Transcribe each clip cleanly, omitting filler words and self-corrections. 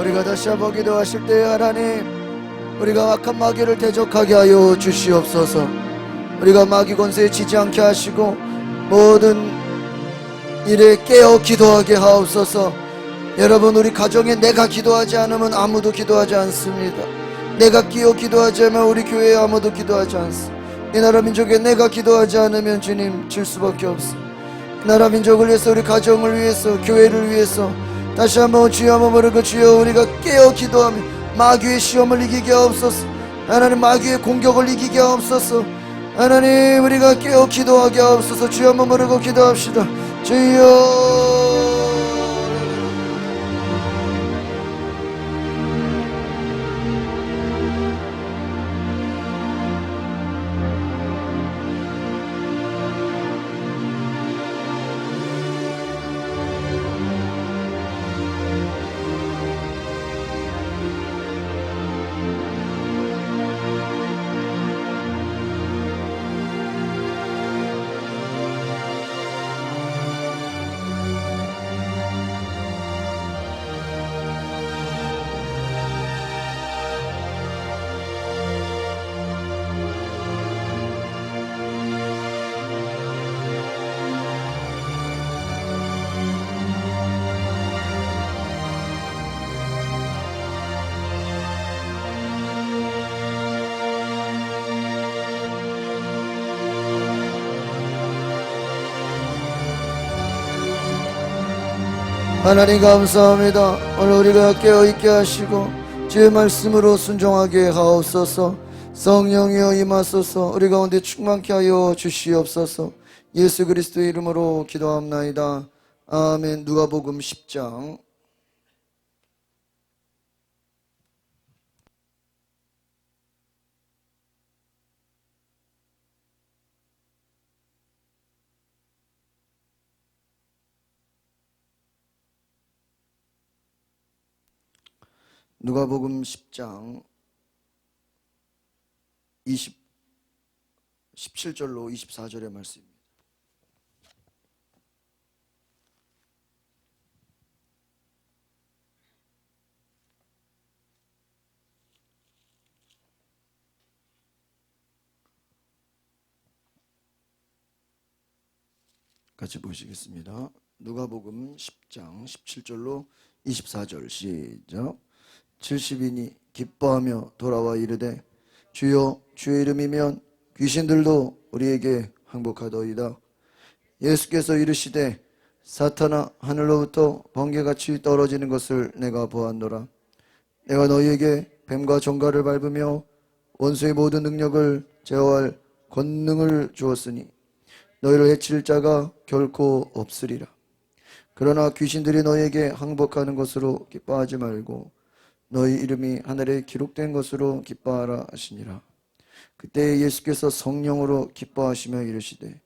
우리가 다시 한번 기도하실 때 하나님, 우리가 악한 마귀를 대적하게 하여 주시옵소서. 우리가 마귀 권세에 지지 않게 하시고 모든 일에 깨어 기도하게 하옵소서. 여러분, 우리 가정에 내가 기도하지 않으면 아무도 기도하지 않습니다. 내가 끼어 기도하지 않으면 우리 교회에 아무도 기도하지 않습니다. 이 나라 민족에 내가 기도하지 않으면 주님 질 수밖에 없습니다. 나라 민족을 위해서, 우리 가정을 위해서, 교회를 위해서 다시 한번 주여 한번 부르고, 주여 우리가 깨어 기도하며 마귀의 시험을 이기게 하옵소서. 하나님, 마귀의 공격을 이기게 하옵소서. 하나님, 우리가 깨어 기도하게 하옵소서. 주여 한번 부르고 기도합시다. 주여. 하나님 감사합니다. 오늘 우리가 깨어있게 하시고 주의 말씀으로 순종하게 하옵소서. 성령이여 임하소서. 우리 가운데 충만케 하여 주시옵소서. 예수 그리스도의 이름으로 기도합나이다. 아멘. 누가복음 10장 누가복음 10장 17절로 24절의 말씀입니다. 같이 보시겠습니다. 누가복음 10장 17절로 24절 시작. 70인이 기뻐하며 돌아와 이르되 주여, 주의 이름이면 귀신들도 우리에게 항복하더이다. 예수께서 이르시되 사탄아, 하늘로부터 번개같이 떨어지는 것을 내가 보았노라. 내가 너희에게 뱀과 정갈을 밟으며 원수의 모든 능력을 제어할 권능을 주었으니 너희를 해칠 자가 결코 없으리라. 그러나 귀신들이 너희에게 항복하는 것으로 기뻐하지 말고 너희 이름이 하늘에 기록된 것으로 기뻐하라 하시니라. 그때 예수께서 성령으로 기뻐하시며 이르시되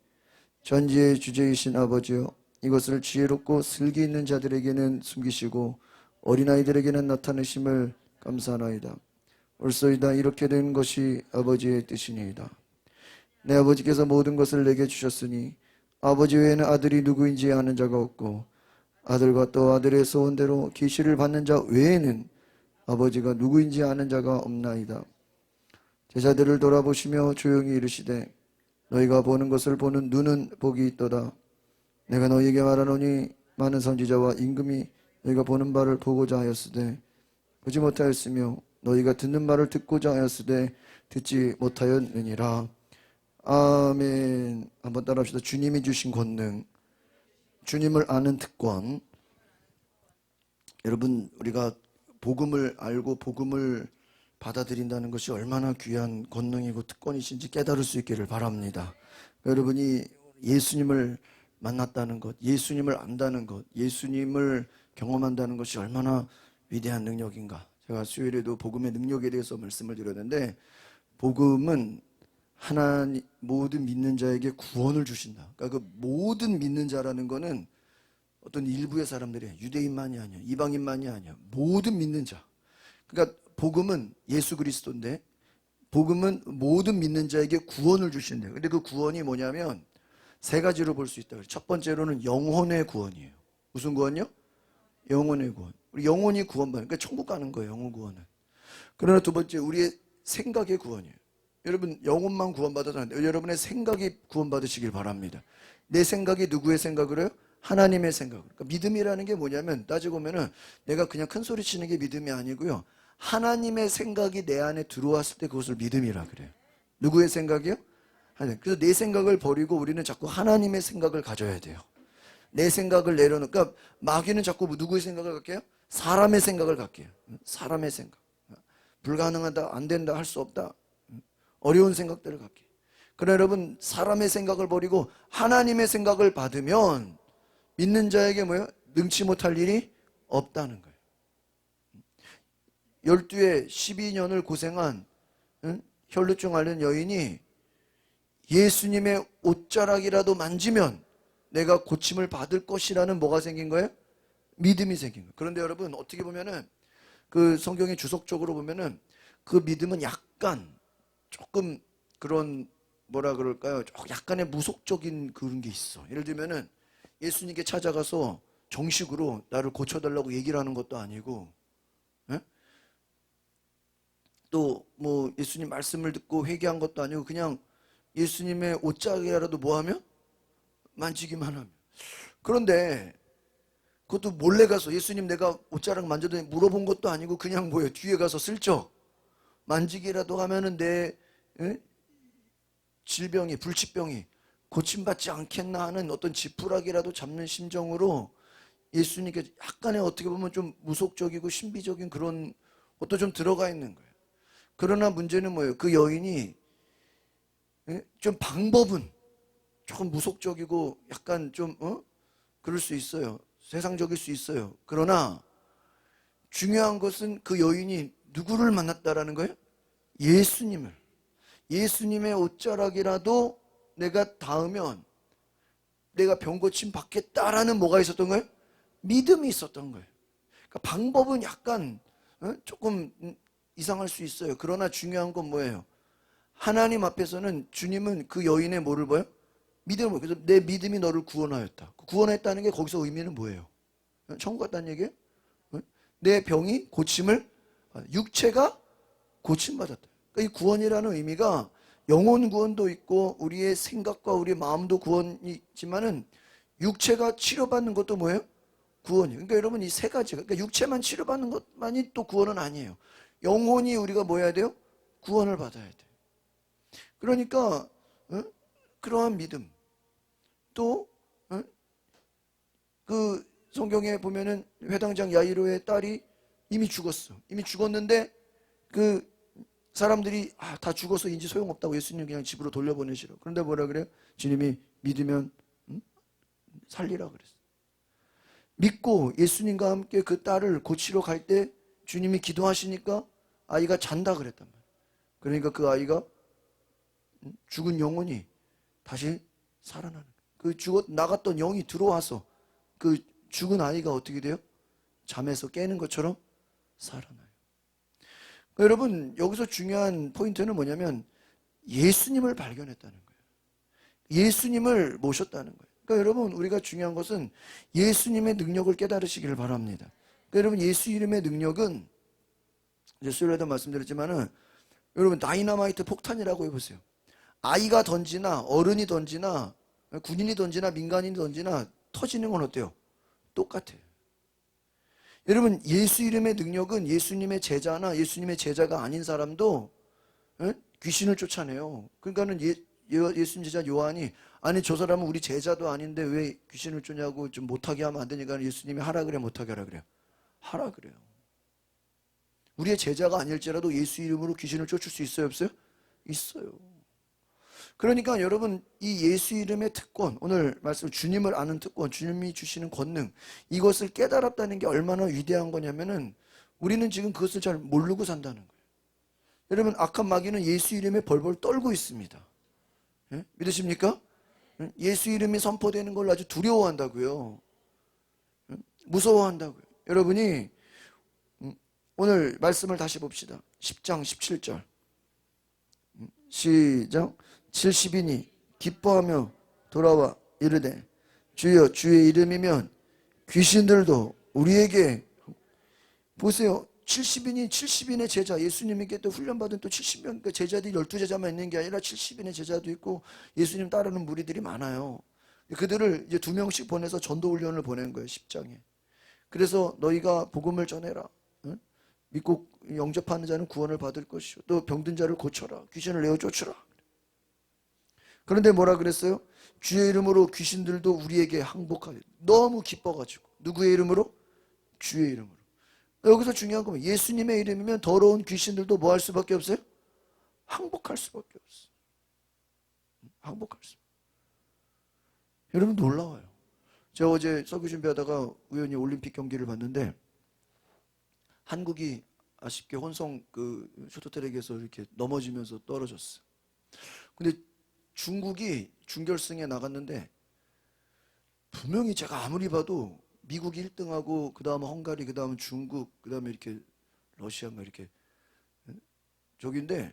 전지의 주제이신 아버지여, 이것을 지혜롭고 슬기 있는 자들에게는 숨기시고 어린아이들에게는 나타내심을 감사하나이다. 옳소이다. 이렇게 된 것이 아버지의 뜻이니이다. 내 아버지께서 모든 것을 내게 주셨으니 아버지 외에는 아들이 누구인지 아는 자가 없고 아들과 또 아들의 소원대로 계시를 받는 자 외에는 아버지가 누구인지 아는 자가 없나이다. 제자들을 돌아보시며 조용히 이르시되 너희가 보는 것을 보는 눈은 복이 있도다. 내가 너희에게 말하노니 많은 선지자와 임금이 너희가 보는 바를 보고자 하였으되 보지 못하였으며 너희가 듣는 말을 듣고자 하였으되 듣지 못하였느니라. 아멘. 한번 따라합시다. 주님이 주신 권능, 주님을 아는 특권. 여러분, 우리가 복음을 알고 복음을 받아들인다는 것이 얼마나 귀한 권능이고 특권이신지 깨달을 수 있기를 바랍니다. 여러분이 예수님을 만났다는 것, 예수님을 안다는 것, 예수님을 경험한다는 것이 얼마나 위대한 능력인가. 제가 수요일에도 복음의 능력에 대해서 말씀을 드렸는데, 복음은 하나님 모든 믿는 자에게 구원을 주신다. 그러니까 그 모든 믿는 자라는 거는 어떤 일부의 사람들이야. 유대인만이 아니야. 이방인만이 아니야. 모든 믿는 자. 그러니까 복음은 예수 그리스도인데, 복음은 모든 믿는 자에게 구원을 주신대요. 근데 그 구원이 뭐냐면 세 가지로 볼 수 있다. 첫 번째로는 영혼의 구원이에요. 무슨 구원이요? 영혼의 구원. 우리 영혼이 구원받는, 그러니까 천국 가는 거예요, 영혼 구원은. 그러나 두 번째, 우리의 생각의 구원이에요. 여러분, 영혼만 구원받아도 안 돼요. 여러분의 생각이 구원받으시길 바랍니다. 내 생각이 누구의 생각으로 해요? 하나님의 생각으로. 그러니까 믿음이라는 게 뭐냐면, 따지고 보면은 내가 그냥 큰 소리 치는 게 믿음이 아니고요, 하나님의 생각이 내 안에 들어왔을 때 그것을 믿음이라 그래요. 누구의 생각이요? 하나님. 그래서 내 생각을 버리고 우리는 자꾸 하나님의 생각을 가져야 돼요. 내 생각을 내려놓으니까, 마귀는 자꾸 누구의 생각을 갖게 해요? 사람의 생각을 갖게 해요. 사람의 생각. 불가능하다, 안 된다, 할 수 없다, 어려운 생각들을 갖게 해요. 그러나 여러분, 사람의 생각을 버리고 하나님의 생각을 받으면 믿는 자에게 뭐예요? 능치 못할 일이 없다는 거예요. 12에 12년을 고생한 혈루증 앓는 여인이 예수님의 옷자락이라도 만지면 내가 고침을 받을 것이라는 뭐가 생긴 거예요? 믿음이 생긴 거예요. 그런데 여러분, 어떻게 보면은 그 성경의 주석적으로 보면은 그 믿음은 약간 조금 그런 뭐라 그럴까요? 약간의 무속적인 그런 게 있어. 예를 들면은 예수님께 찾아가서 정식으로 나를 고쳐달라고 얘기를 하는 것도 아니고, 또 뭐 예수님 말씀을 듣고 회개한 것도 아니고, 그냥 예수님의 옷자락이라도 뭐 하면? 만지기만 하면. 그런데 그것도 몰래 가서 예수님 내가 옷자락 만져도 물어본 것도 아니고, 그냥 뭐예요? 뒤에 가서 슬쩍 만지기라도 하면은 내 질병이, 불치병이 고침받지 않겠나 하는 어떤 지푸라기라도 잡는 심정으로 예수님께 약간의 어떻게 보면 좀 무속적이고 신비적인 그런 것도 좀 들어가 있는 거예요. 그러나 문제는 뭐예요? 그 여인이 좀 방법은 조금 무속적이고 약간 좀 그럴 수 있어요. 세상적일 수 있어요. 그러나 중요한 것은 그 여인이 누구를 만났다라는 거예요? 예수님을. 예수님의 옷자락이라도 내가 닿으면 내가 병 고침 받겠다라는 뭐가 있었던 거예요? 믿음이 있었던 거예요. 그러니까 방법은 약간 조금 이상할 수 있어요. 그러나 중요한 건 뭐예요? 하나님 앞에서는 주님은 그 여인의 뭐를 봐요? 믿음을. 그래서 내 믿음이 너를 구원하였다. 구원했다는 게 거기서 의미는 뭐예요? 천국 갔다는 얘기예요? 내 병이 고침을, 육체가 고침받았다. 그러니까 이 구원이라는 의미가 영혼 구원도 있고 우리의 생각과 우리의 마음도 구원이 있지만은 육체가 치료받는 것도 뭐예요? 구원이에요. 그러니까 여러분, 이 세 가지가, 그러니까 육체만 치료받는 것만이 또 구원은 아니에요. 영혼이 우리가 뭐 해야 돼요? 구원을 받아야 돼요. 그러니까 그러한 믿음, 또 그 성경에 보면은 회당장 야이로의 딸이 이미 죽었어. 이미 죽었는데 그 사람들이 다 죽어서 이제 소용없다고 예수님 그냥 집으로 돌려보내시라고. 그런데 뭐라 그래요? 주님이 믿으면 살리라 그랬어. 믿고 예수님과 함께 그 딸을 고치러 갈 때 주님이 기도하시니까 아이가 잔다 그랬단 말이에요. 그러니까 그 아이가 죽은 영혼이 다시 살아나는 거예요. 그 나갔던 영이 들어와서 그 죽은 아이가 어떻게 돼요? 잠에서 깨는 것처럼 살아나요. 그러니까 여러분, 여기서 중요한 포인트는 뭐냐면 예수님을 발견했다는 거예요. 예수님을 모셨다는 거예요. 그러니까 여러분, 우리가 중요한 것은 예수님의 능력을 깨달으시기를 바랍니다. 그러니까 여러분, 예수 이름의 능력은 이제 수요일에도 말씀드렸지만은 여러분, 다이너마이트 폭탄이라고 해보세요. 아이가 던지나 어른이 던지나 군인이 던지나 민간인이 던지나 터지는 건 어때요? 똑같아요. 여러분, 예수 이름의 능력은 예수님의 제자나 예수님의 제자가 아닌 사람도 귀신을 쫓아내요. 그러니까는 예수님 제자 요한이, 아니 저 사람은 우리 제자도 아닌데 왜 귀신을 쫓냐고 좀 못하게 하면 안 되니까 예수님이 하라 그래, 못하게 하라 그래요? 하라 그래요. 우리의 제자가 아닐지라도 예수 이름으로 귀신을 쫓을 수 있어요, 없어요? 있어요. 그러니까 여러분, 이 예수 이름의 특권, 오늘 말씀 주님을 아는 특권, 주님이 주시는 권능, 이것을 깨달았다는 게 얼마나 위대한 거냐면은 우리는 지금 그것을 잘 모르고 산다는 거예요. 여러분, 악한 마귀는 예수 이름에 벌벌 떨고 있습니다. 예? 믿으십니까? 예수 이름이 선포되는 걸 아주 두려워한다고요. 무서워한다고요. 여러분이 오늘 말씀을 다시 봅시다. 10장 17절 시작. 70인이 기뻐하며 돌아와 이르되 주여 주의 이름이면 귀신들도 우리에게, 보세요. 70인의 제자, 예수님에게 또 훈련받은 또 70명, 그러니까 제자들이 12제자만 있는 게 아니라 70인의 제자도 있고 예수님 따르는 무리들이 많아요. 그들을 이제 2명씩 보내서 전도 훈련을 보낸 거예요. 10장에. 그래서 너희가 복음을 전해라. 응? 믿고 영접하는 자는 구원을 받을 것이요. 또 병든 자를 고쳐라. 귀신을 내어 쫓으라. 그런데 뭐라 그랬어요? 주의 이름으로 귀신들도 우리에게 항복하게. 너무 기뻐가지고. 누구의 이름으로? 주의 이름으로. 여기서 중요한 건 예수님의 이름이면 더러운 귀신들도 뭐 할 수밖에 없어요? 항복할 수밖에 없어요. 항복할 수. 여러분 놀라워요. 제가 어제 설교 준비하다가 우연히 올림픽 경기를 봤는데 한국이 아쉽게 혼성 그 쇼트트랙에서 이렇게 넘어지면서 떨어졌어요. 근데 중국이 준결승에 나갔는데 분명히 제가 아무리 봐도 미국이 1등하고 그 다음은 헝가리, 그 다음은 중국, 그 다음에 이렇게 러시아인가 이렇게 저기인데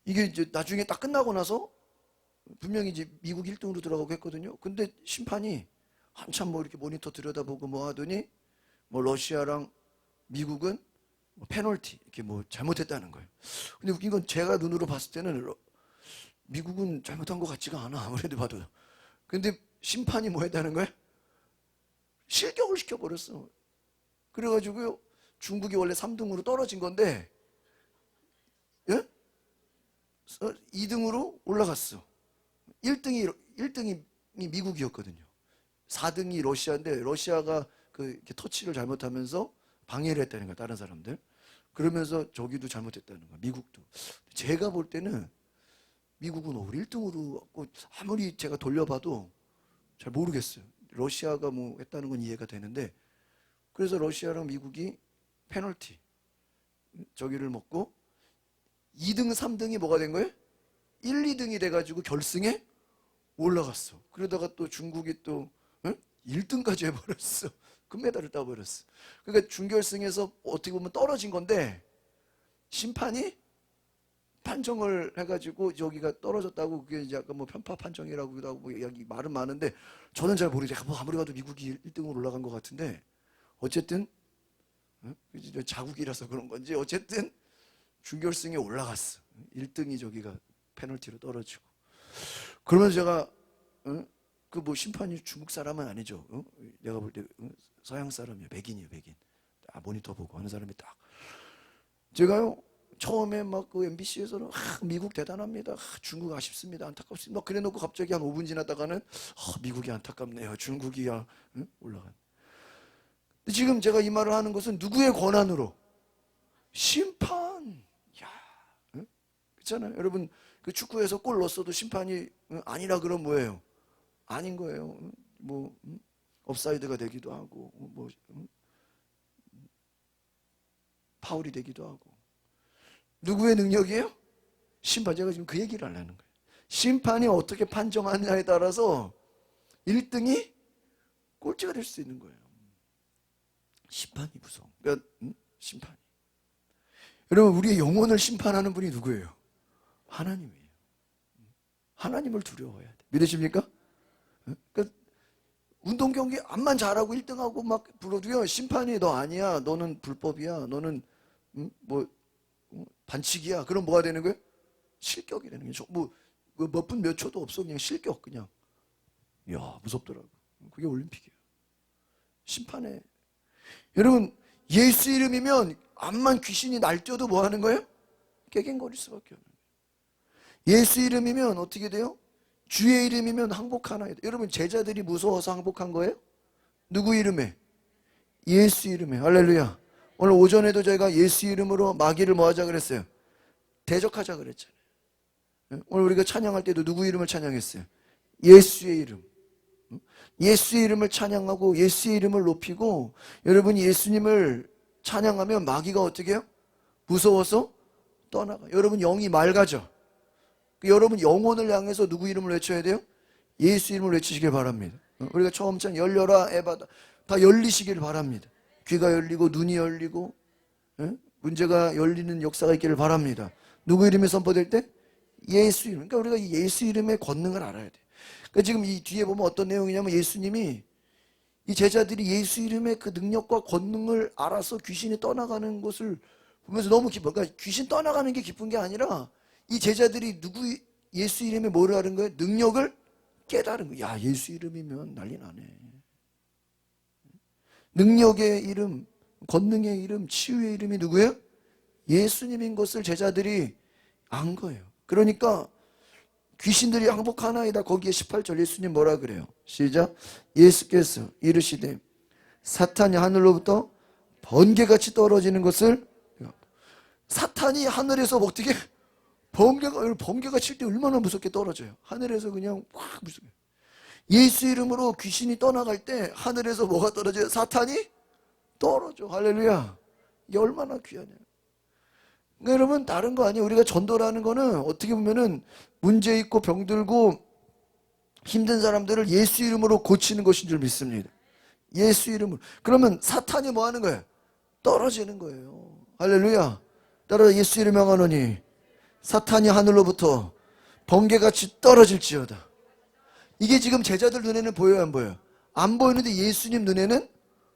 이게 이제 나중에 딱 끝나고 나서 분명히 이제 미국 1등으로 들어가고 했거든요. 근데 심판이 한참 뭐 이렇게 모니터 들여다보고 뭐 하더니 뭐 러시아랑 미국은 뭐 페널티 이렇게 뭐 잘못했다는 거예요. 근데 웃긴 건 제가 눈으로 봤을 때는 미국은 잘못한 것 같지가 않아. 아무래도 봐도. 근데 심판이 뭐 했다는 거야? 실격을 시켜버렸어. 그래가지고요, 중국이 원래 3등으로 떨어진 건데, 예? 2등으로 올라갔어. 1등이 미국이었거든요. 4등이 러시아인데, 러시아가 이렇게 터치를 잘못하면서 방해를 했다는 거야, 다른 사람들. 그러면서 저기도 잘못했다는 거야, 미국도. 제가 볼 때는 미국은 우리 1등으로, 아무리 제가 돌려봐도 잘 모르겠어요. 러시아가 뭐 했다는 건 이해가 되는데, 그래서 러시아랑 미국이 페널티 저기를 먹고 2등, 3등이 뭐가 된 거예요? 1, 2등이 돼가지고 결승에 올라갔어. 그러다가 또 중국이 또 1등까지 해버렸어. 금메달을 따버렸어. 그러니까 준결승에서 어떻게 보면 떨어진 건데 심판이 판정을 해가지고 여기가 떨어졌다고, 그게 이제 약간 뭐 편파 판정이라고도 하고 뭐 여기 말은 많은데 저는 잘 모르겠어요. 뭐 아무리 봐도 미국이 1등으로 올라간 것 같은데 어쨌든 자국이라서 그런 건지 어쨌든 준결승에 올라갔어. 1등이 저기가 페널티로 떨어지고. 그러면서 제가 그 뭐 심판이 중국 사람은 아니죠. 내가 볼 때 서양 사람이에요. 백인이에요, 백인. 모니터 보고 하는 사람이 딱. 제가요 처음에 막 그 MBC에서는 미국 대단합니다. 중국 아쉽습니다. 안타깝습니다. 막 그래놓고 갑자기 한 5분 지나다가는 미국이 안타깝네요. 중국이야 올라간. 지금 제가 이 말을 하는 것은 누구의 권한으로? 심판. 야, 그렇잖아요. 여러분 그 축구에서 골 넣었어도 심판이 아니라 그럼 뭐예요? 아닌 거예요. 뭐 옵사이드가 되기도 하고 뭐 파울이 되기도 하고. 누구의 능력이에요? 심판. 제가 지금 그 얘기를 하려는 거예요. 심판이 어떻게 판정하느냐에 따라서 1등이 꼴찌가 될 수 있는 거예요. 심판이 무서워. 그러니까 심판이. 여러분 우리의 영혼을 심판하는 분이 누구예요? 하나님이에요. 하나님을 두려워해야 돼. 믿으십니까? 그러니까 운동 경기 암만 잘하고 1등하고 막 불러도요, 심판이 너 아니야, 너는 불법이야, 너는 뭐 반칙이야. 그럼 뭐가 되는 거예요? 실격이 되는 거예요. 뭐 몇 분 몇 초도 없어. 그냥 실격. 그냥. 이야, 무섭더라고. 그게 올림픽이에요. 심판에. 여러분 예수 이름이면 암만 귀신이 날뛰어도 뭐 하는 거예요? 깨갱거릴 수밖에 없는 거예요. 예수 이름이면 어떻게 돼요? 주의 이름이면 항복하나요? 여러분 제자들이 무서워서 항복한 거예요? 누구 이름에? 예수 이름에. 할렐루야. 오늘 오전에도 저희가 예수 이름으로 마귀를 뭐 하자 그랬어요? 대적하자 그랬잖아요. 오늘 우리가 찬양할 때도 누구 이름을 찬양했어요? 예수의 이름. 예수의 이름을 찬양하고 예수의 이름을 높이고, 여러분이 예수님을 찬양하면 마귀가 어떻게 해요? 무서워서 떠나가. 여러분 영이 맑아져. 여러분 영혼을 향해서 누구 이름을 외쳐야 돼요? 예수 이름을 외치시길 바랍니다. 우리가 처음 찬 열려라 에바다 다 열리시길 바랍니다. 귀가 열리고 눈이 열리고 문제가 열리는 역사가 있기를 바랍니다. 누구 이름이 선포될 때? 예수 이름. 그러니까 우리가 이 예수 이름의 권능을 알아야 돼. 그러니까 지금 이 뒤에 보면 어떤 내용이냐면 예수님이 이 제자들이 예수 이름의 그 능력과 권능을 알아서 귀신이 떠나가는 것을 보면서 너무 기뻐. 그러니까 귀신 떠나가는 게 기쁜 게 아니라 이 제자들이 예수 이름에 뭐를 하는 거예요? 능력을 깨달은 거예요. 야, 예수 이름이면 난리 나네. 능력의 이름, 권능의 이름, 치유의 이름이 누구예요? 예수님인 것을 제자들이 안 거예요. 그러니까 귀신들이 항복하나이다. 거기에 18절 예수님 뭐라 그래요? 시작. 예수께서 이르시되 사탄이 하늘로부터 번개같이 떨어지는 것을, 사탄이 하늘에서 어떻게 번개가 칠 때 얼마나 무섭게 떨어져요. 하늘에서 그냥 확 무섭게. 예수 이름으로 귀신이 떠나갈 때 하늘에서 뭐가 떨어져요? 사탄이 떨어져. 할렐루야. 이게 얼마나 귀하냐. 그러니까 여러분, 다른 거 아니에요. 우리가 전도라는 거는 어떻게 보면은 문제 있고 병들고 힘든 사람들을 예수 이름으로 고치는 것인 줄 믿습니다. 예수 이름으로. 그러면 사탄이 뭐 하는 거예요? 떨어지는 거예요. 할렐루야. 따라 예수 이름 명하노니 사탄이 하늘로부터 번개같이 떨어질지어다. 이게 지금 제자들 눈에는 보여요, 안 보여요? 안 보이는데 예수님 눈에는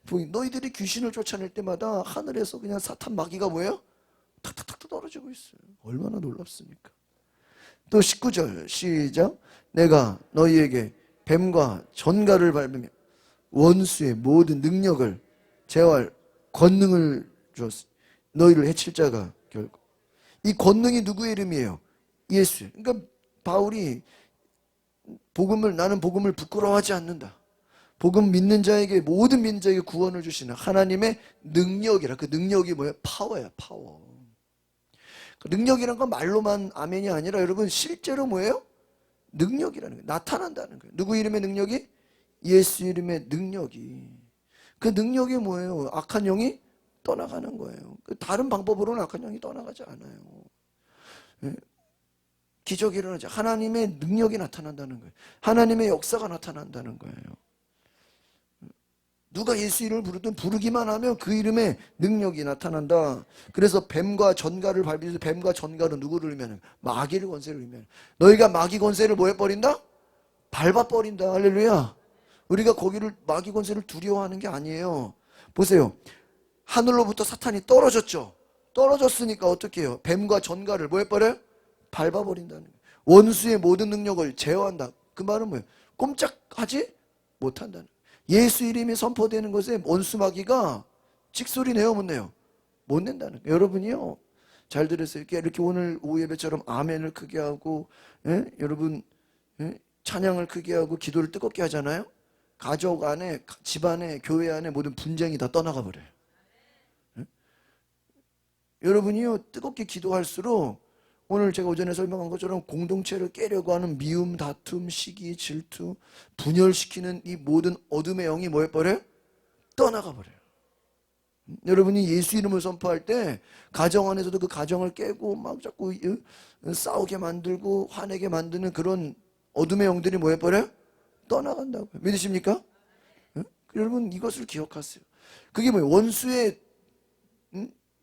보이. 너희들이 귀신을 쫓아낼 때마다 하늘에서 그냥 사탄 마귀가 뭐예요? 탁탁탁 떨어지고 있어요. 얼마나 놀랍습니까? 또 19절 시작. 내가 너희에게 뱀과 전갈을 밟으며 원수의 모든 능력을 제어할 권능을 주었으니 너희를 해칠 자가 결코. 이 권능이 누구의 이름이에요? 예수의. 그러니까 바울이 나는 복음을 부끄러워하지 않는다. 복음 믿는 자에게, 모든 믿는 자에게 구원을 주시는 하나님의 능력이라. 그 능력이 뭐예요? 파워야, 파워. 그 능력이란 건 말로만 아멘이 아니라 여러분 실제로 뭐예요? 능력이라는 거예요. 나타난다는 거예요. 누구 이름의 능력이? 예수 이름의 능력이. 그 능력이 뭐예요? 악한 영이 떠나가는 거예요. 다른 방법으로는 악한 영이 떠나가지 않아요. 기적이 일어나죠. 하나님의 능력이 나타난다는 거예요. 하나님의 역사가 나타난다는 거예요. 누가 예수 이름을 부르든 부르기만 하면 그 이름의 능력이 나타난다. 그래서 뱀과 전갈을 밟으면서, 뱀과 전갈은 누구를 의미하는 거예요? 마귀를 권세를 의미하는 거예요. 너희가 마귀 권세를 뭐 해버린다? 밟아버린다. 할렐루야. 우리가 거기를, 마귀 권세를 두려워하는 게 아니에요. 보세요. 하늘로부터 사탄이 떨어졌죠. 떨어졌으니까 어떻게 해요? 뱀과 전갈을 뭐 해버려요? 밟아버린다는 거예요. 원수의 모든 능력을 제어한다. 그 말은 뭐예요? 꼼짝하지 못한다는 거예요. 예수 이름이 선포되는 것에 원수 마귀가 찍소리 내요, 못 내요? 못 낸다는 거예요. 여러분이요, 잘 들으세요. 이렇게 오늘 오후 예배처럼 아멘을 크게 하고, 여러분, 찬양을 크게 하고 기도를 뜨겁게 하잖아요. 가족 안에, 집안에, 교회 안에 모든 분쟁이 다 떠나가 버려요. 여러분이요, 뜨겁게 기도할수록 오늘 제가 오전에 설명한 것처럼 공동체를 깨려고 하는 미움, 다툼, 시기, 질투, 분열시키는 이 모든 어둠의 영이 뭐 해버려요? 떠나가 버려요. 여러분이 예수 이름을 선포할 때 가정 안에서도 그 가정을 깨고 막 자꾸 싸우게 만들고 화내게 만드는 그런 어둠의 영들이 뭐 해버려요? 떠나간다고요. 믿으십니까? 여러분 이것을 기억하세요. 그게 뭐예요? 원수의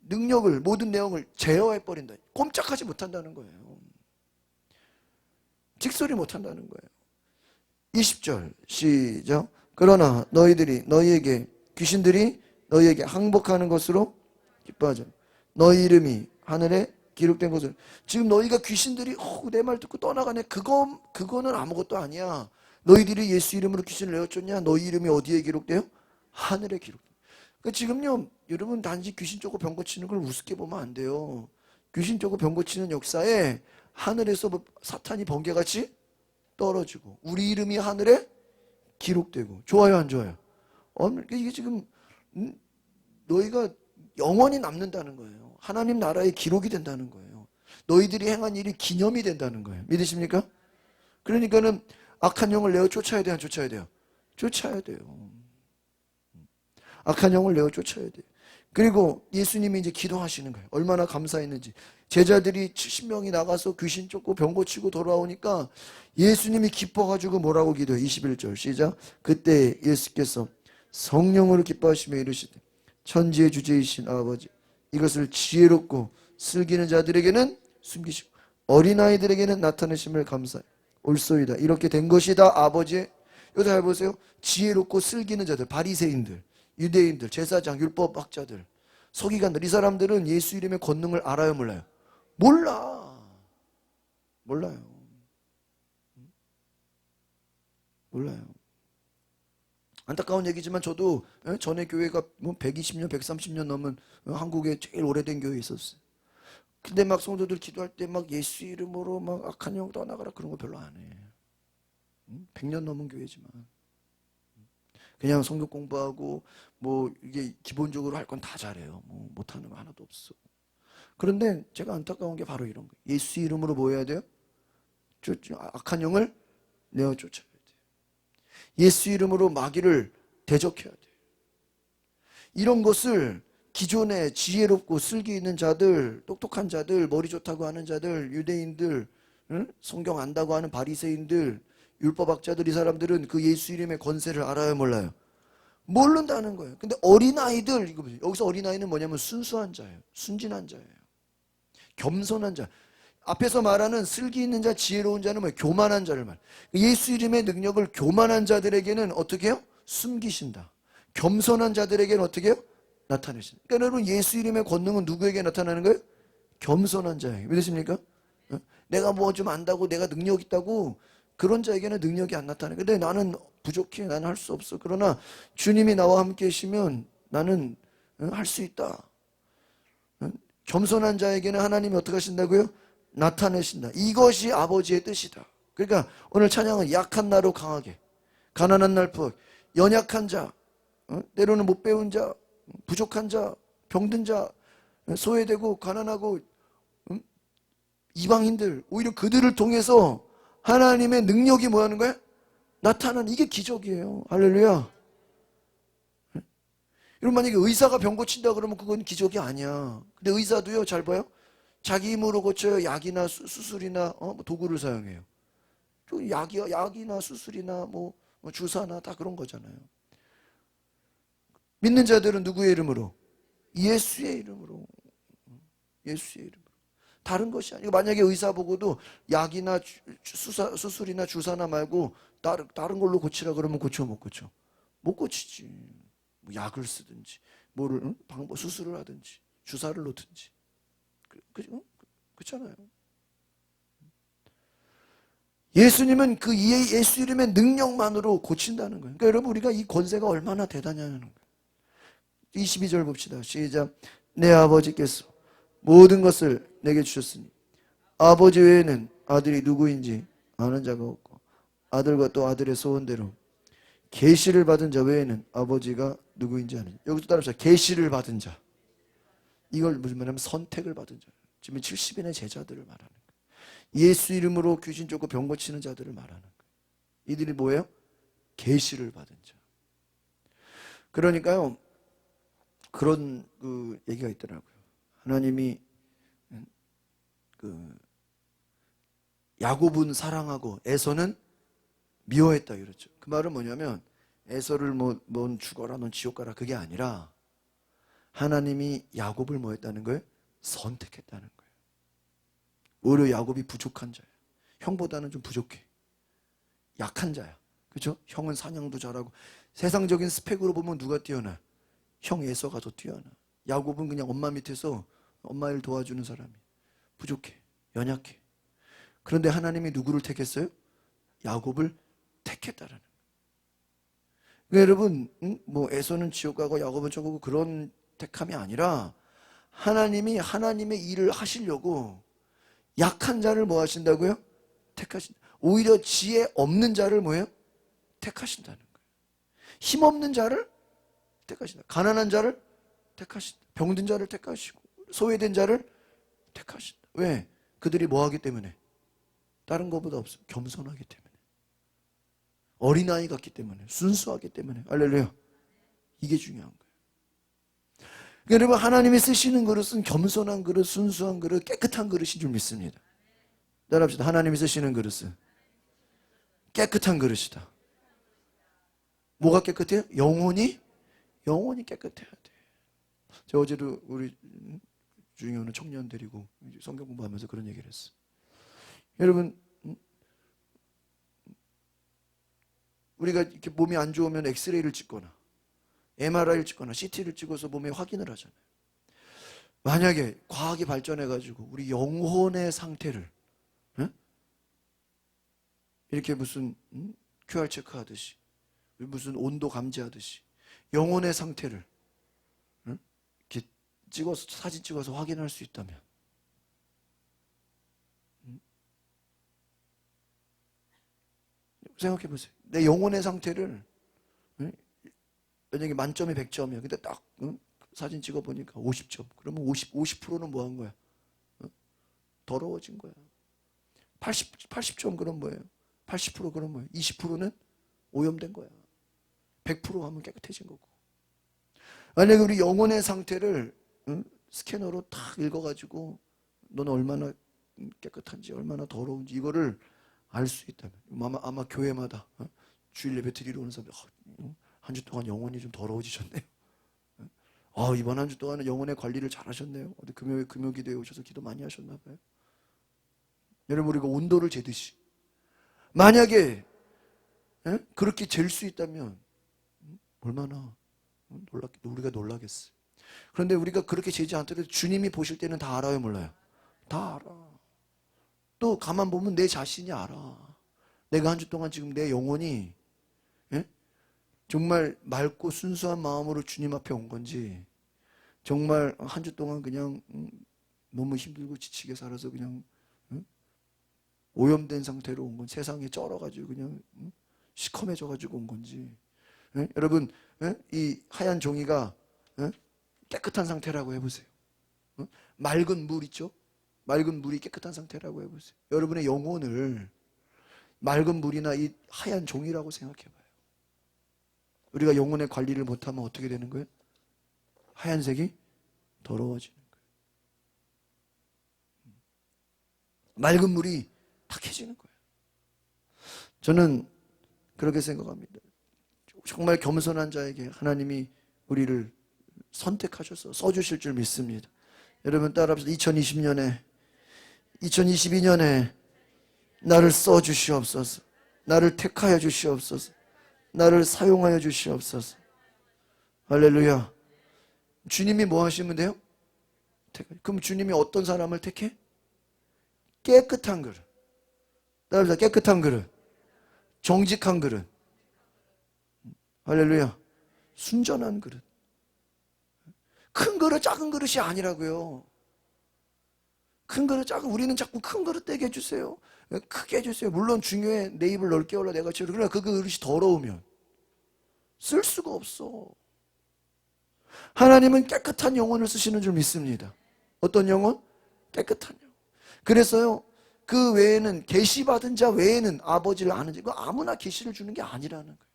능력을, 모든 내용을 제어해버린다. 꼼짝하지 못한다는 거예요. 직소리 못한다는 거예요. 20절 시작. 그러나 귀신들이 너희에게 항복하는 것으로 기뻐하죠. 너희 이름이 하늘에 기록된 것을. 지금 너희가 귀신들이 내 말 듣고 떠나가네. 그거는 아무것도 아니야. 너희들이 예수 이름으로 귀신을 내어쫓냐? 너희 이름이 어디에 기록돼요? 하늘에 기록돼요. 그러니까 지금요, 여러분 단지 귀신 쫓고 병 고치는 걸 우습게 보면 안 돼요. 귀신 쫓고 병 고치는 역사에 하늘에서 사탄이 번개같이 떨어지고 우리 이름이 하늘에 기록되고. 좋아요, 안 좋아요? 이게 지금 너희가 영원히 남는다는 거예요. 하나님 나라의 기록이 된다는 거예요. 너희들이 행한 일이 기념이 된다는 거예요. 믿으십니까? 그러니까는 악한 영을 내어 쫓아야 돼요, 안 쫓아야 돼요? 쫓아야 돼요. 악한 영을 내어 쫓아야 돼요. 그리고 예수님이 이제 기도하시는 거예요. 얼마나 감사했는지. 제자들이 70명이 나가서 귀신 쫓고 병 고치고 돌아오니까 예수님이 기뻐가지고 뭐라고 기도해요? 21절 시작. 그때 예수께서 성령으로 기뻐하시며 이르시되 천지의 주제이신 아버지, 이것을 지혜롭고 슬기는 자들에게는 숨기시고 어린아이들에게는 나타내심을 감사해 올소이다. 이렇게 된 것이다. 아버지의 여기 잘 보세요. 지혜롭고 슬기는 자들, 바리새인들, 유대인들, 제사장, 율법학자들, 서기관들, 이 사람들은 예수 이름의 권능을 알아요, 몰라요? 몰라요. 몰라요. 안타까운 얘기지만 저도 전에 교회가 뭐 120년, 130년 넘은 한국의 제일 오래된 교회에 있었어요. 근데 막 성도들 기도할 때 막 예수 이름으로 막 악한 영 떠나가라 그런 거 별로 안 해. 100년 넘은 교회지만 그냥 성경 공부하고 뭐 이게 기본적으로 할 건 다 잘해요. 뭐 못하는 거 하나도 없어. 그런데 제가 안타까운 게 바로 이런 거예요. 예수 이름으로 뭐 해야 돼요? 악한 영을 내어 쫓아야 돼요. 예수 이름으로 마귀를 대적해야 돼요. 이런 것을 기존에 지혜롭고 슬기 있는 자들, 똑똑한 자들, 머리 좋다고 하는 자들, 유대인들, 성경 안다고 하는 바리새인들, 율법학자들, 이 사람들은 그 예수 이름의 권세를 알아요, 몰라요? 모른다는 거예요. 근데 어린아이들, 이거 보세요. 여기서 어린아이는 뭐냐면 순수한 자예요. 순진한 자예요. 겸손한 자. 앞에서 말하는 슬기 있는 자, 지혜로운 자는 뭐예요? 교만한 자를 말해요. 예수 이름의 능력을 교만한 자들에게는 어떻게 해요? 숨기신다. 겸손한 자들에게는 어떻게 해요? 나타내신다. 그러니까 여러분, 예수 이름의 권능은 누구에게 나타나는 거예요? 겸손한 자에게. 믿으십니까? 내가 뭐 좀 안다고, 내가 능력 있다고, 그런 자에게는 능력이 안 나타나요. 근데 나는 부족해, 나는 할 수 없어. 그러나 주님이 나와 함께 계시면 나는 할 수 있다. 겸손한 자에게는 하나님이 어떻게 하신다고요? 나타내신다. 이것이 아버지의 뜻이다. 그러니까 오늘 찬양은 약한 나로 강하게, 가난한 날 부하게, 연약한 자, 때로는 못 배운 자, 부족한 자, 병든 자, 소외되고 가난하고 이방인들, 오히려 그들을 통해서 하나님의 능력이 뭐 하는 거야? 나타나는, 이게 기적이에요. 할렐루야. 여러분, 만약에 의사가 병 고친다 그러면 그건 기적이 아니야. 근데 의사도요, 잘 봐요. 자기 힘으로 고쳐요. 약이나 수술이나 뭐 도구를 사용해요. 약이나 수술이나 뭐 주사나 다 그런 거잖아요. 믿는 자들은 누구의 이름으로? 예수의 이름으로. 예수의 이름으로. 다른 것이 아니고, 만약에 의사 보고도 약이나 수술이나 주사나 말고 다른 걸로 고치라 그러면 고쳐, 못 고쳐? 못 고치지. 뭐 약을 쓰든지 뭐를 방법 수술을 하든지 주사를 놓든지. 그렇잖아요. 예수님은 그 예수 이름의 능력만으로 고친다는 거예요. 그러니까 여러분, 우리가 이 권세가 얼마나 대단하냐는 거예요. 22절 봅시다. 시작. 내 아버지께서 모든 것을 내게 주셨으니 아버지 외에는 아들이 누구인지 아는 자가 없고 아들과 또 아들의 소원대로 계시를 받은 자 외에는 아버지가 누구인지 아는 자. 여기서 따라합시다. 계시를 받은 자. 이걸 무슨 말하면 선택을 받은 자. 지금 70인의 제자들을 말하는 거예요. 예수 이름으로 귀신 쫓고 병 고치는 자들을 말하는 거예요. 이들이 뭐예요? 계시를 받은 자. 그러니까요, 그런 그 얘기가 있더라고요. 하나님이 그 야곱은 사랑하고 에서는 미워했다 이랬죠. 그 말은 뭐냐면 에서를 넌 죽어라, 넌 지옥 가라, 그게 아니라 하나님이 야곱을 뭐 했다는 거예요? 선택했다는 거예요. 오히려 야곱이 부족한 자야. 형보다는 좀 부족해. 약한 자야. 그렇죠? 형은 사냥도 잘하고. 세상적인 스펙으로 보면 누가 뛰어나? 형 에서가 더 뛰어나. 야곱은 그냥 엄마 밑에서 엄마 일 도와주는 사람이. 부족해. 연약해. 그런데 하나님이 누구를 택했어요? 야곱을 택했다라는 거예요. 그러니까 여러분, 뭐 에서는 지옥 가고 야곱은 저고 그런 택함이 아니라 하나님이 하나님의 일을 하시려고 약한 자를 뭐 하신다고요? 택하신다. 오히려 지혜 없는 자를 뭐예요? 택하신다는 거예요. 힘 없는 자를 택하신다. 가난한 자를 택하신다. 병든 자를 택하시고 소외된 자를 택하신다. 왜? 그들이 뭐 하기 때문에? 다른 것보다 없어. 겸손하기 때문에. 어린아이 같기 때문에. 순수하기 때문에. 할렐루야. 이게 중요한 거예요. 그러니까 여러분, 하나님이 쓰시는 그릇은 겸손한 그릇, 순수한 그릇, 깨끗한 그릇인 줄 믿습니다. 따라합시다. 하나님이 쓰시는 그릇은 깨끗한 그릇이다. 뭐가 깨끗해요? 영혼이 깨끗해야 돼. 제가 어제도 우리 중에 오는 청년 데리고 성경 공부하면서 그런 얘기를 했어요. 여러분, 우리가 이렇게 몸이 안 좋으면 엑스레이를 찍거나 MRI를 찍거나 CT를 찍어서 몸에 확인을 하잖아요. 만약에 과학이 발전해가지고 우리 영혼의 상태를 이렇게 무슨 QR 체크하듯이 무슨 온도 감지하듯이 영혼의 상태를 이렇게 찍어서 사진 찍어서 확인할 수 있다면 생각해 보세요. 내 영혼의 상태를 만약에 만점이 100점이야. 근데 딱 사진 찍어 보니까 50점. 그러면 50%는 뭐 한 거야? 더러워진 거야. 80점 그럼 뭐예요? 80% 그럼 뭐예요? 20%는 오염된 거야. 100% 하면 깨끗해진 거고. 만약에 우리 영혼의 상태를 스캐너로 딱 읽어가지고 너는 얼마나 깨끗한지 얼마나 더러운지 이거를 알 수 있다면 아마 교회마다 주일 예배 드리러 오는 사람들 한 주 동안 영혼이 좀 더러워지셨네요. 이번 한 주 동안은 영혼의 관리를 잘 하셨네요. 금요 기도에 오셔서 기도 많이 하셨나 봐요. 여러분 우리가 온도를 재듯이 만약에 그렇게 잴 수 있다면 얼마나 우리가 놀라겠어요. 그런데 우리가 그렇게 재지 않더라도 주님이 보실 때는 다 알아요, 몰라요? 다 알아. 또 가만 보면 내 자신이 알아. 내가 한 주 동안 지금 내 영혼이 정말 맑고 순수한 마음으로 주님 앞에 온 건지 정말 한 주 동안 그냥 너무 힘들고 지치게 살아서 그냥 오염된 상태로 온 건지 세상에 쩔어가지고 그냥 시커매져가지고 온 건지 여러분 이 하얀 종이가 깨끗한 상태라고 해보세요. 맑은 물 있죠? 맑은 물이 깨끗한 상태라고 해보세요. 여러분의 영혼을 맑은 물이나 이 하얀 종이라고 생각해봐요. 우리가 영혼의 관리를 못하면 어떻게 되는 거예요? 하얀색이 더러워지는 거예요. 맑은 물이 탁해지는 거예요. 저는 그렇게 생각합니다. 정말 겸손한 자에게 하나님이 우리를 선택하셔서 써주실 줄 믿습니다. 여러분 따라합시다. 2022년에 나를 써주시옵소서. 나를 택하여 주시옵소서. 나를 사용하여 주시옵소서. 할렐루야. 주님이 뭐 하시면 돼요? 그럼 주님이 어떤 사람을 택해? 깨끗한 그릇. 따라합시다. 깨끗한 그릇. 정직한 그릇. 할렐루야. 순전한 그릇. 큰 그릇 작은 그릇이 아니라고요. 큰 그릇 작은 우리는 자꾸 큰 그릇 되게 해주세요. 크게 해주세요. 물론 중요해. 내 입을 넓게 열라 내가 채워. 그러나 그 그릇이 더러우면 쓸 수가 없어. 하나님은 깨끗한 영혼을 쓰시는 줄 믿습니다. 어떤 영혼? 깨끗한 영혼. 그래서요 그 외에는 계시받은 자 외에는 아버지를 아는 자 이거 아무나 계시를 주는 게 아니라는 거예요.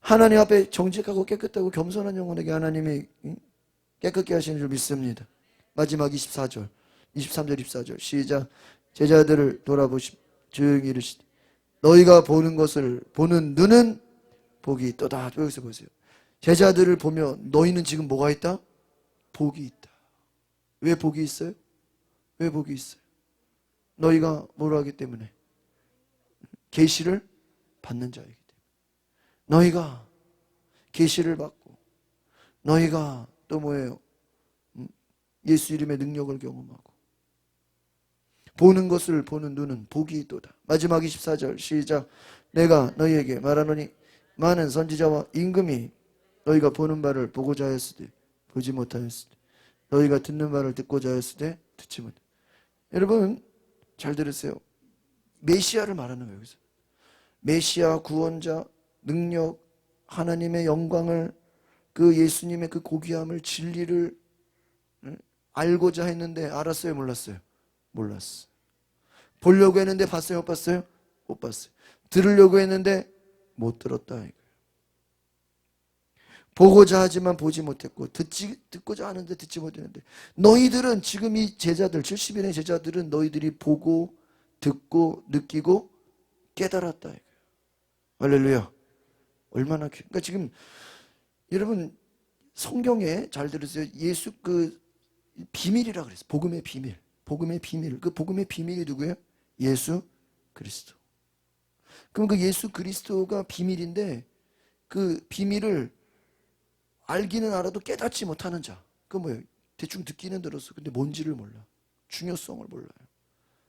하나님 앞에 정직하고 깨끗하고 겸손한 영혼에게 하나님이 깨끗게 하시는 줄 믿습니다. 마지막 24절 23절 24절 시작. 제자들을 돌아보시며 조용히 이르시되 너희가 보는 것을 보는 눈은 복이 있도다. 여기서 보세요. 제자들을 보며 너희는 지금 뭐가 있다? 복이 있다. 왜 복이 있어요? 왜 복이 있어요? 너희가 뭐로 하기 때문에? 계시를 받는 자이기 때문에. 너희가 계시를 받고 너희가 또 뭐예요? 예수 이름의 능력을 경험하고 보는 것을 보는 눈은 복이 있도다. 마지막 24절 시작. 내가 너희에게 말하노니 많은 선지자와 임금이 너희가 보는 바를 보고자 하였으되 보지 못하였으되 너희가 듣는 바를 듣고자 하였으되 듣지 못하였으되. 여러분 잘 들으세요. 메시아를 말하는 거예요. 여기서 메시아, 구원자, 능력, 하나님의 영광을 그 예수님의 그 고귀함을 진리를 알고자 했는데 알았어요? 몰랐어요? 몰랐어요. 보려고 했는데 봤어요? 못 봤어요? 못 봤어요. 들으려고 했는데 못 들었다 이거예요. 보고자 하지만 보지 못했고 듣고자 하는데 듣지 못했는데 너희들은 지금 이 제자들 70인의 제자들은 너희들이 보고 듣고 느끼고 깨달았다 이거예요. 할렐루야. 얼마나 그러니까 지금 여러분 성경에 잘 들으세요. 예수 그 비밀이라 그랬어요. 복음의 비밀. 복음의 비밀. 그 복음의 비밀이 누구예요? 예수 그리스도. 그럼 그 예수 그리스도가 비밀인데 그 비밀을 알기는 알아도 깨닫지 못하는 자. 그 뭐예요? 대충 듣기는 들었어. 근데 뭔지를 몰라. 중요성을 몰라요.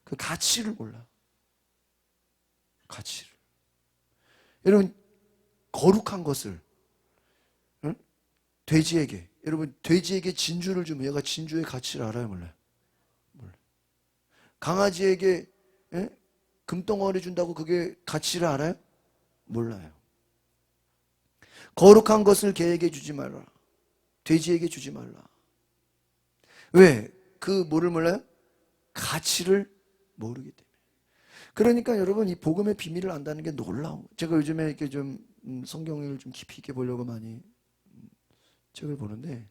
그 가치를 몰라. 가치를. 여러분, 거룩한 것을, 응? 돼지에게, 여러분, 돼지에게 진주를 주면 얘가 진주의 가치를 알아요, 몰라요? 몰라요. 강아지에게 금덩어리 준다고 그게 가치를 알아요? 몰라요. 거룩한 것을 개에게 주지 말라. 돼지에게 주지 말라. 왜? 그 뭐를 몰라요? 가치를 모르기 때문에. 그러니까 여러분 이 복음의 비밀을 안다는 게 놀라운 거예요. 제가 요즘에 이렇게 좀 성경을 좀 깊이 있게 보려고 많이 책을 보는데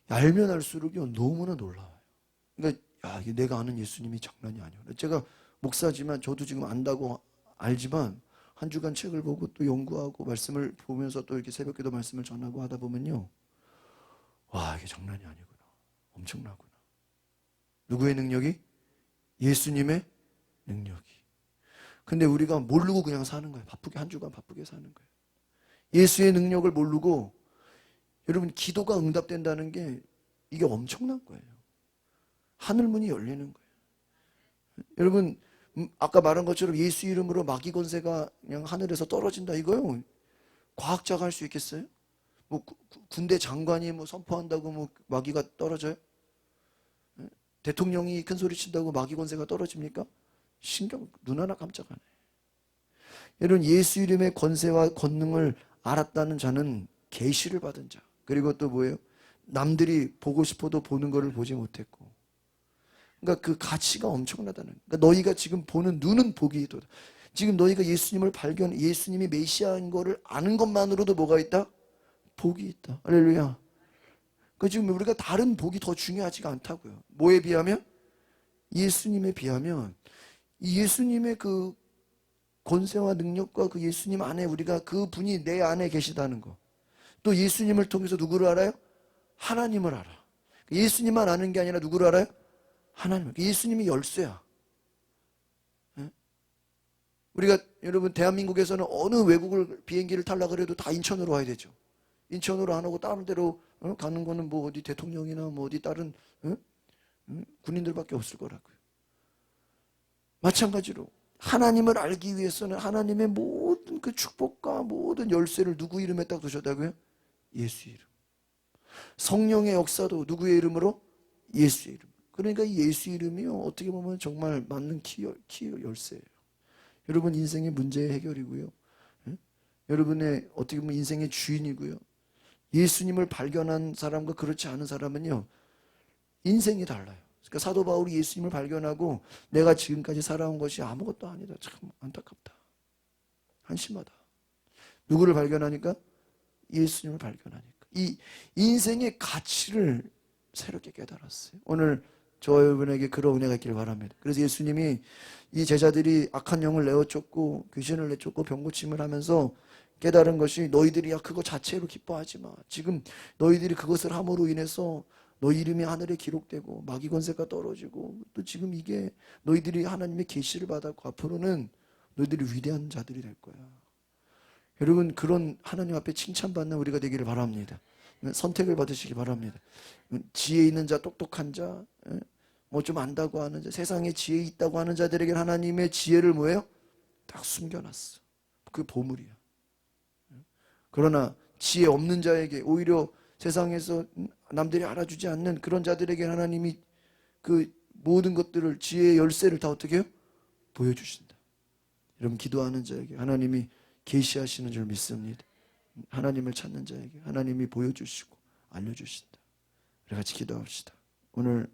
알면 알수록요 너무나 놀라워요. 그러니까 야, 이게 내가 아는 예수님이 장난이 아니에요. 제가 목사지만 저도 지금 안다고 알지만 한 주간 책을 보고 또 연구하고 말씀을 보면서 또 이렇게 새벽기도 말씀을 전하고 하다 보면요. 와, 이게 장난이 아니구나. 엄청나구나. 누구의 능력이? 예수님의 능력이. 근데 우리가 모르고 그냥 사는 거예요. 바쁘게 한 주간 바쁘게 사는 거예요. 예수의 능력을 모르고 여러분 기도가 응답된다는 게 이게 엄청난 거예요. 하늘문이 열리는 거예요. 여러분 아까 말한 것처럼 예수 이름으로 마귀 권세가 그냥 하늘에서 떨어진다 이거요. 과학자가 할 수 있겠어요? 뭐 군대 장관이 뭐 선포한다고 뭐 마귀가 떨어져요? 대통령이 큰 소리 친다고 마귀 권세가 떨어집니까? 눈 하나 깜짝 안 해요. 여러분 예수 이름의 권세와 권능을 알았다는 자는 계시를 받은 자. 그리고 또 뭐예요? 남들이 보고 싶어도 보는 것을 보지 못했고. 그러니까 그 가치가 엄청나다는. 그러니까 너희가 지금 보는 눈은 복이 있도다. 지금 너희가 예수님을 예수님이 메시아인 거를 아는 것만으로도 뭐가 있다? 복이 있다. 할렐루야. 그 지금 우리가 다른 복이 더 중요하지가 않다고요. 뭐에 비하면? 예수님에 비하면 이 예수님의 그 권세와 능력과 그 예수님 안에 우리가 그 분이 내 안에 계시다는 거. 또 예수님을 통해서 누구를 알아요? 하나님을 알아. 예수님만 아는 게 아니라 누구를 알아요? 하나님. 예수님이 열쇠야. 우리가 여러분 대한민국에서는 어느 외국을 비행기를 타려고 해도 다 인천으로 와야 되죠. 인천으로 안 오고 다른 데로 가는 거는 뭐 어디 대통령이나 뭐 어디 다른 군인들밖에 없을 거라고요. 마찬가지로 하나님을 알기 위해서는 하나님의 모든 그 축복과 모든 열쇠를 누구 이름에 딱 두셨다고요? 예수 이름. 성령의 역사도 누구의 이름으로? 예수의 이름. 그러니까 이 예수 이름이요 어떻게 보면 정말 맞는 키 열쇠예요. 여러분 인생의 문제의 해결이고요. 여러분의 어떻게 보면 인생의 주인이고요. 예수님을 발견한 사람과 그렇지 않은 사람은요 인생이 달라요. 그러니까 사도 바울이 예수님을 발견하고 내가 지금까지 살아온 것이 아무것도 아니다. 참 안타깝다. 한심하다. 누구를 발견하니까? 예수님을 발견하니까. 이 인생의 가치를 새롭게 깨달았어요. 오늘 저 여러분에게 그런 은혜가 있기를 바랍니다. 그래서 예수님이 이 제자들이 악한 영을 내어쫓고 귀신을 내쫓고 병고침을 하면서 깨달은 것이 너희들이야 그거 자체로 기뻐하지 마. 지금 너희들이 그것을 함으로 인해서 너희 이름이 하늘에 기록되고 마귀 권세가 떨어지고 또 지금 이게 너희들이 하나님의 계시를 받았고 앞으로는 너희들이 위대한 자들이 될 거야. 여러분 그런 하나님 앞에 칭찬받는 우리가 되기를 바랍니다. 선택을 받으시기 바랍니다. 지혜 있는 자, 똑똑한 자, 뭐 좀 안다고 하는 자, 세상에 지혜 있다고 하는 자들에게 하나님의 지혜를 뭐예요? 딱 숨겨놨어. 그 보물이야. 그러나 지혜 없는 자에게 오히려 세상에서 남들이 알아주지 않는 그런 자들에게 하나님이 그 모든 것들을 지혜의 열쇠를 다 어떻게 해요? 보여주신다. 여러분 기도하는 자에게 하나님이 계시하시는 줄 믿습니다. 하나님을 찾는 자에게 하나님이 보여주시고 알려주신다. 우리 같이 기도합시다. 오늘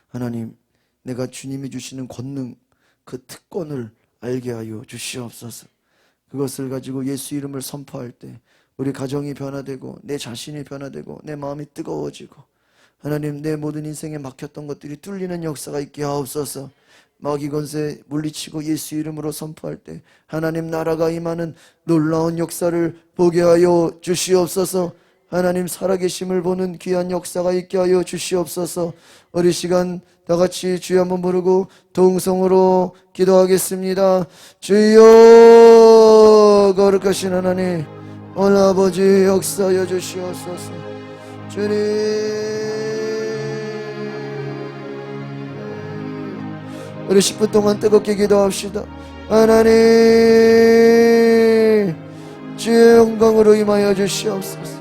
하나님 내가 주님이 주시는 권능 그 특권을 알게 하여 주시옵소서. 그것을 가지고 예수 이름을 선포할 때 우리 가정이 변화되고 내 자신이 변화되고 내 마음이 뜨거워지고 하나님 내 모든 인생에 막혔던 것들이 뚫리는 역사가 있게 하옵소서. 마귀 권세 물리치고 예수 이름으로 선포할 때 하나님 나라가 임하는 놀라운 역사를 보게 하여 주시옵소서. 하나님 살아계심을 보는 귀한 역사가 있게 하여 주시옵소서. 우리 시간 다같이 주여 한번 부르고 동성으로 기도하겠습니다. 주여 거룩하신 하나님, 오늘 아버지 역사하여 주시옵소서. 주님, 우리 10분 동안 뜨겁게 기도합시다. 하나님, 주의 영광으로 임하여 주시옵소서.